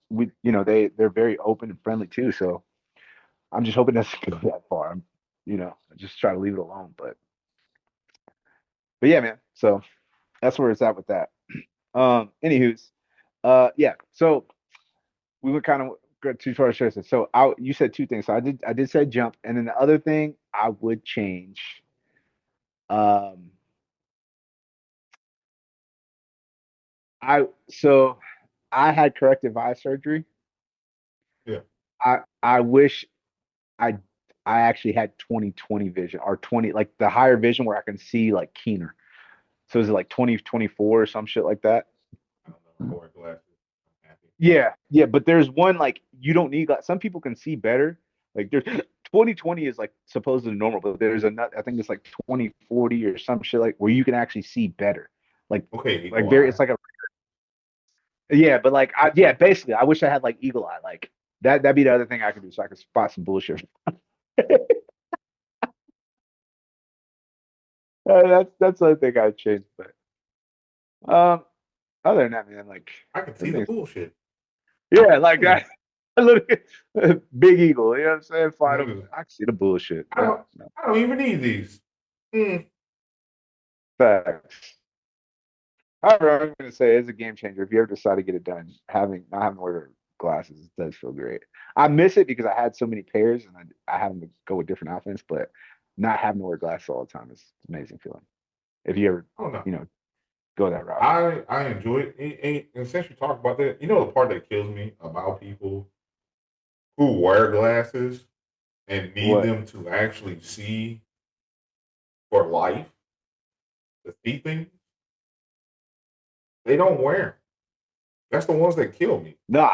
we they're very open and friendly too. So I'm just hoping it doesn't go that far. I just try to leave it alone. But yeah, man. So that's where it's at with that. Anywho's, yeah. So we were kind of got too far short. So you said two things. So I did say jump, and then the other thing I would change. Um, so I had corrective eye surgery. Yeah. I wish I I actually had 20/20 vision or 20 like the higher vision where I can see like keener. So is it like 20/24 or some shit like that? I don't know. I wear glasses. I'm happy. Yeah, yeah, but there's one like you don't need some people can see better. Like there's 20/20 is like supposedly normal, but there's another I think it's like 20/40 or some shit like where you can actually see better. Like Okay, like eagle very eye. it's like a yeah, but like yeah, basically I wish I had like eagle eye. Like that'd be the other thing I could do so I could spot some bullshit. That's the other thing I'd change. But other than that, man, like I can see the everything's bullshit. yeah, like Hmm. that. Look big eagle, you know what I'm saying? Fine, Niggas, I can see the bullshit. I Yeah, don't. no, I don't even need these. Hmm. facts. However, I'm gonna say it's a game changer. If you ever decide to get it done, not having to wear glasses does feel great. I miss it because I had so many pairs and I having to go with different outfits, but not having to wear glasses all the time is an amazing feeling. If you ever, I don't know. you know, go that route. I enjoy it. And since you talk about that, you know the part that kills me about people who wear glasses and need What? them to actually see for life, to see things, they don't wear 'em. That's the ones that kill me. No,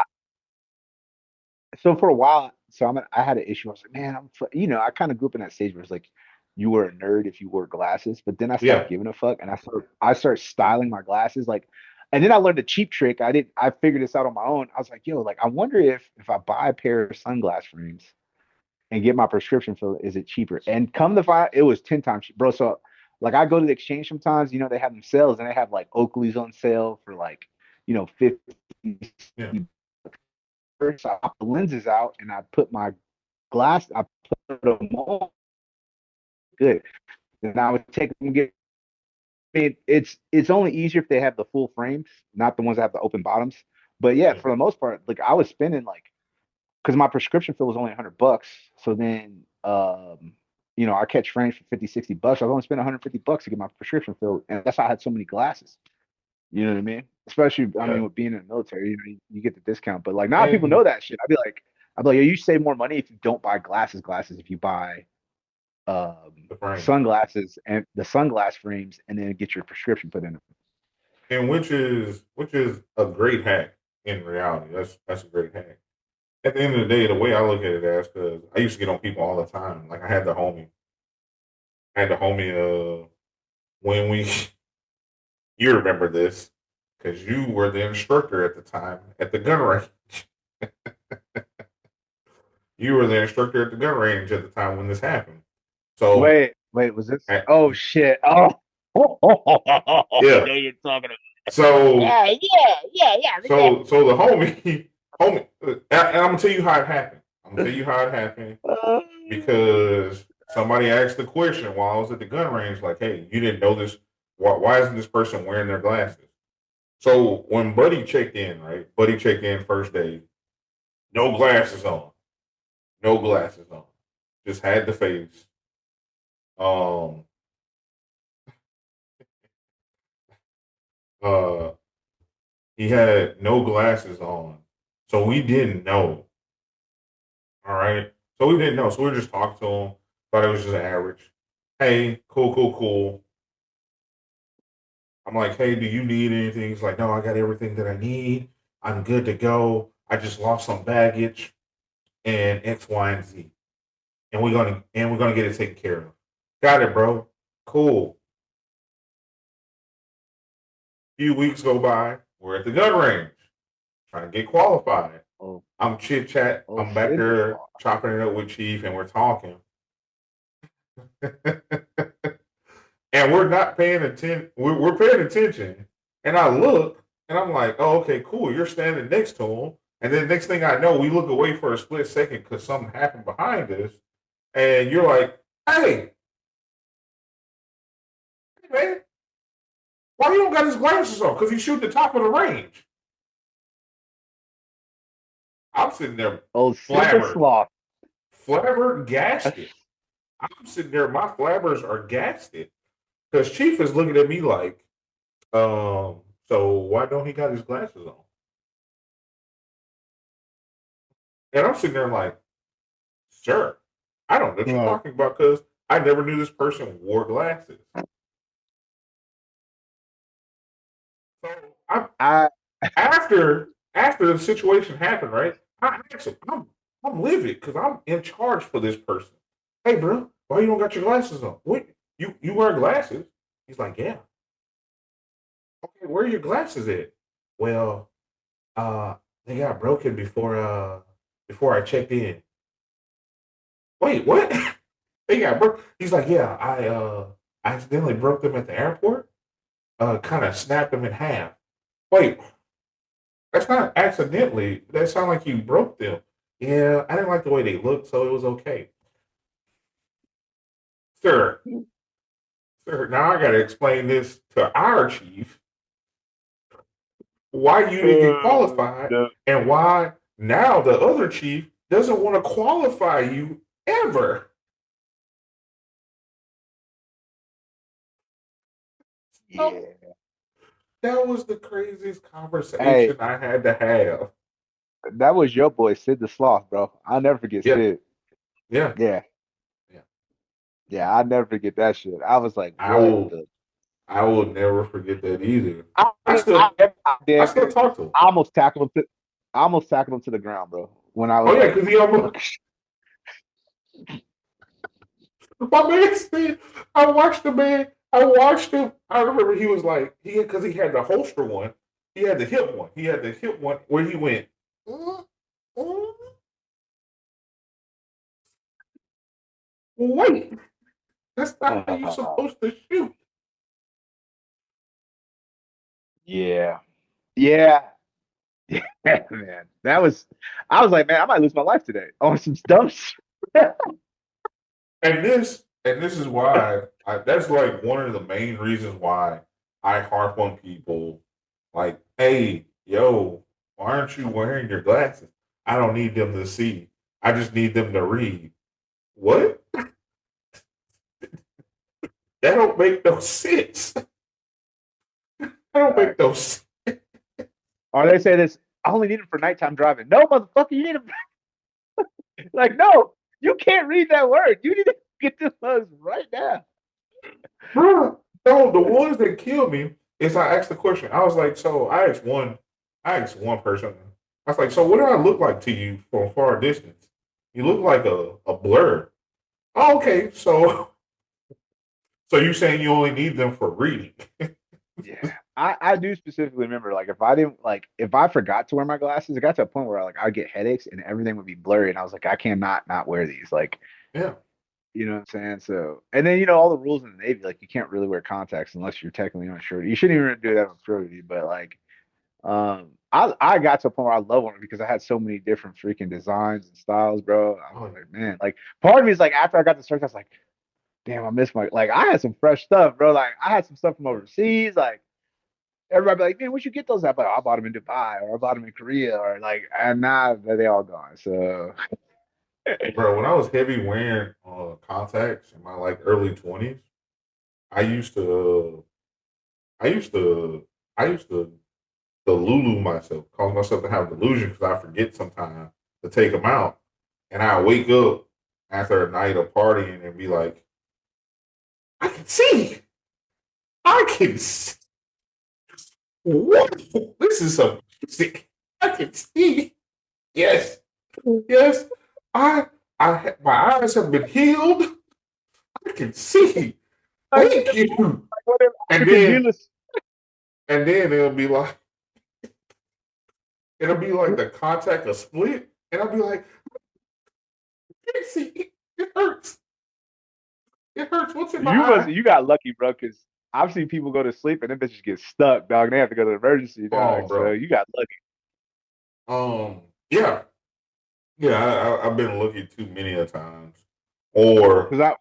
so for a while, I had an issue. I was like, man, I kind of grew up in that stage where it's like you were a nerd if you wore glasses, but then I stopped Yeah. giving a fuck and I started styling my glasses like, and then I learned a cheap trick. I figured this out on my own. I was like, yo, like I wonder if I buy a pair of sunglass frames and get my prescription filled, is it cheaper? And come to find, it was 10 times cheaper, bro. So like I go to the exchange sometimes, they have them sales and they have like Oakley's on sale for like 50 Yeah. first, I pop the lenses out and I put them on good. And I would take them get. It's only easier if they have the full frames, not the ones that have the open bottoms. But yeah, Yeah. for the most part, like I was spending like because my prescription fill was only $100. So then, I catch frames for 50, $60. I was only spending $150 to get my prescription filled, and that's how I had so many glasses. You know what I mean? Especially, I mean, Yeah. with being in the military, you get the discount. But like, now people know And that shit. I'd be like, yeah, you save more money if you don't buy glasses if you buy the frame. sunglasses and the sunglass frames, and then get your prescription put in them. And which is a great hack in reality. That's a great hack. At the end of the day, the way I look at it as because I used to get on people all the time. Like I had the homie when we you remember this because you were the instructor at the time at the gun range. You were the instructor at the gun range at the time when this happened. So Wait, was this? uh, Oh shit! Oh, I yeah. know you're talking about. So Yeah, yeah, yeah, yeah. so the homie, and I'm gonna tell you how it happened. I'm gonna tell you how it happened because somebody asked the question while I was at the gun range, like, "Hey, you didn't know this? Why isn't this person wearing their glasses?" So when Buddy checked in, right? Buddy checked in first day, no glasses on, no glasses on, just had the face. Um, uh, he had no glasses on, so we didn't know. All right, so we didn't know, so we were just talking to him. Thought it was just average. Hey, cool, cool, cool. I'm like, hey, do you need anything? He's like, no, I got everything that I need. I'm good to go. I just lost some baggage and X, Y, and Z. And we're gonna get it taken care of. Got it, bro. Cool. Few weeks go by. We're at the gun range, trying to get qualified. Oh, I'm chit chat. oh, I'm back city. there chopping it up with Chief, and we're talking. and we're not paying attention. We're paying attention, and I look, and I'm like, "Oh, okay, cool. You're standing next to him." And then next thing I know, we look away for a split second because something happened behind us, and you're like, "Hey, man, why you don't got his glasses on? Because he's shooting the top of the range." I'm sitting there Oh, Sid the flabber, Sloth. flabbergasted. I'm sitting there, my flabbers are gasted because Chief is looking at me like, so why don't he got his glasses on? And I'm sitting there like, sir, I don't know what you're Bro. talking about because I never knew this person wore glasses. So I, I after the situation happened, right? I asked him, I'm livid because I'm in charge for this person. Hey, bro, why you don't got your glasses on? What you wear glasses? He's like, yeah. Okay, where are your glasses at? Well, uh, they got broken before I checked in. Wait, what? They got broke. He's like, yeah, I accidentally broke them at the airport. Kind of snapped them in half. Wait, that's not accidentally. That sounds like you broke them. Yeah, I didn't like the way they looked, so it was okay. Sir, sir, now I gotta explain this to our chief why you didn't get qualified no. and why now the other chief doesn't want to qualify you ever. So Yeah. that was the craziest Hey, conversation I had to have. that was your boy Sid the Sloth, bro. I'll never forget Yeah, Sid. yeah, Yeah. yeah. Yeah, I'll never forget that shit. I was like, I what will the I will never forget that either. I I mean, still I I damn still near talk to him. I almost tackled him to the ground, bro. When I Oh was yeah, like, because he almost my man said I watched him. I remember he was like because he had the holster one. He had the hip one. He had the hip one where he went. "Mm, mm, wait, that's not how you're supposed to shoot." yeah, yeah, yeah, man. I was like, man, I might lose my life today on some dumb shit. And this is why that's like one of the main reasons why I harp on people like, hey, yo, why aren't you wearing your glasses? I don't need them to see. I just need them to read. What? That don't make no sense. That don't make no sense. Or they say this, I only need them for nighttime driving. No, motherfucker, you need them. Like, no, you can't read that word. You need to get this us right now. Bro, no, the ones that kill me is I asked the question. I was like, so I asked one person, I was like, so what do I look like to you from far distance? You look like a blur. Oh, okay, so you saying you only need them for reading? Yeah. I do specifically remember like if I didn't like if I forgot to wear my glasses, it got to a point where like I'd get headaches and everything would be blurry and I was like, I cannot not wear these. Like, Yeah, you know what I'm saying? So and then all the rules in the Navy, like you can't really wear contacts unless you're technically on shorty. You shouldn't even do that on shorty, but like I got to a point where I love one because I had so many different freaking designs and styles, bro. I was oh, like, man, like part of me is like after I got the search, I was like, damn, I miss my like I had some fresh stuff, bro. Like I had some stuff from yeah. overseas, like everybody be like, man, where'd you get those at? Like, I bought them in Dubai or I bought them in Korea or like, and now they all gone. So, Bro, when I was heavy wearing contacts in my like early 20s, I used to, I used to, I used to Lulu myself, cause myself to have delusion because I forget sometimes to take them out, and I wake up after a night of partying and be like, I can see, I can see. What? This is amazing. I can see. Yes, yes. I, my eyes have been healed. I can see. like, Thank you. whatever And African then, Eunice, and then it'll be like the contact will split, and I'll be like, I can see. It hurts. It hurts. What's in my eye? You got lucky, bro, because I've seen people go to sleep and then bitches get stuck, dog. And they have to go to the emergency, dog. Oh, So bro. you got lucky. Yeah, yeah. I've been looking too many a times, or Cause I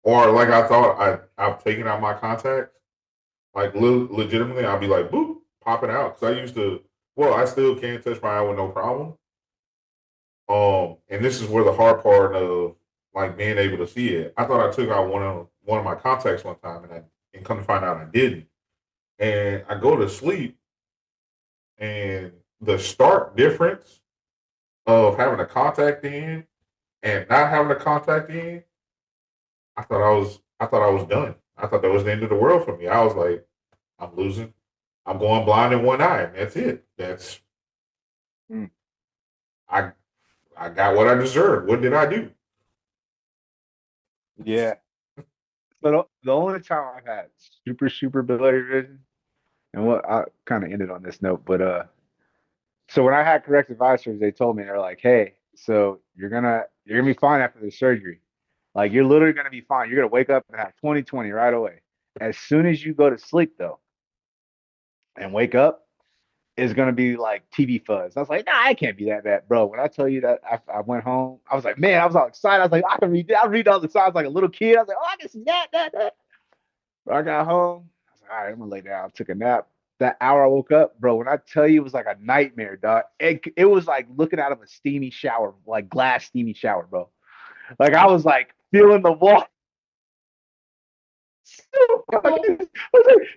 like I thought I've taken out my contacts. Like legitimately, I'll be like boop popping out because I used to. Well, I still can touch my eye with no problem. And this is where the hard part of like being able to see it. I thought I took out one of my contacts one time, and come to find out I didn't. And I go to sleep, and the stark difference of having a contact in and not having a contact in, I thought I was done. I thought that was the end of the world for me. I was like, I'm losing. I'm going blind in one eye. And that's it. That's mm, I I got what I deserved. What did I do? yeah. So the only time I've had super blurry vision, and what I kind of ended on this note, but so when I had corrective eye surgery, they told me they're like, hey, so you're gonna be fine after the surgery. Like you're literally gonna be fine. You're gonna wake up and have 20/20 right away. As soon as you go to sleep though and wake up, it's gonna be like TV fuzz. I was like, nah, it can't be that bad, bro. When I tell you that I went home, I was like, man, I was all excited. I was like, I can read that. I read all the signs like a little kid. I was like, oh, I can see that. But I got home. I was like, all right, I'm gonna lay down. Took a nap. That hour I woke up, bro. When I tell you, it was like a nightmare, dog. It was like looking out of a steamy shower, like glass steamy shower, bro. Like I was like feeling the water. I was like,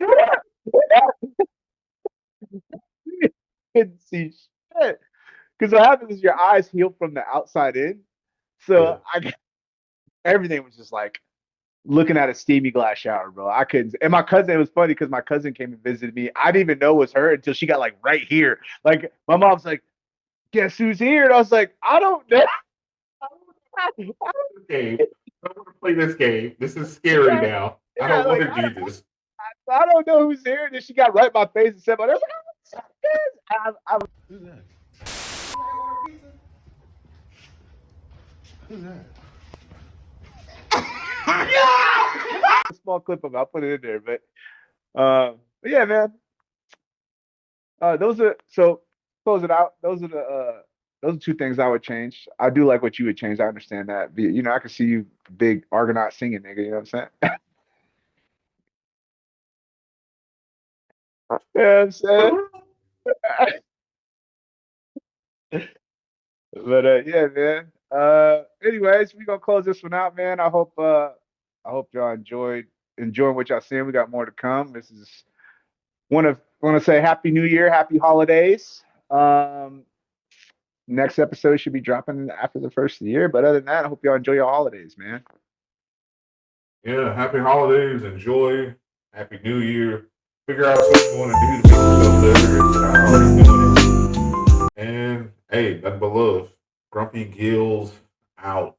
couldn't see shit. Because what happens is your eyes heal from the outside in. Yeah. So everything was just like looking at a steamy glass shower, bro. I couldn't. And my cousin, it was funny because my cousin came and visited me. I didn't even know it was her until she got like right here. Like my mom's like, "Guess who's here?" And I was like, "I don't know." Game. I don't want to play this game. This is scary Yeah, now. I yeah, don't want like to do this. I don't know who's here. And then she got right in my face and said, "But I was like, oh, I was Who's that? Who's that? a small clip of it. I'll put it in there." But yeah, man. Those are so close it out. Those are two things I would change. I do like what you would change. I understand that. You know, I can see you big Argonaut singing nigga. You know what I'm saying? You know what I'm saying? But yeah, man. Anyways, we gonna close this one out, man. I hope y'all enjoying what y'all seeing. We got more to come. This is want to say Happy New Year, Happy Holidays. Um, Next episode should be dropping after the first of the year. But other than that, I hope y'all enjoy your holidays, man. Yeah, happy holidays. Enjoy. Happy New Year. Figure out something you want to do to make yourself better if you're not already doing it. And hey, nothing but love. Grumpy Gills out.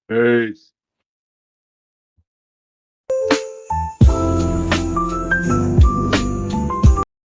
Peace.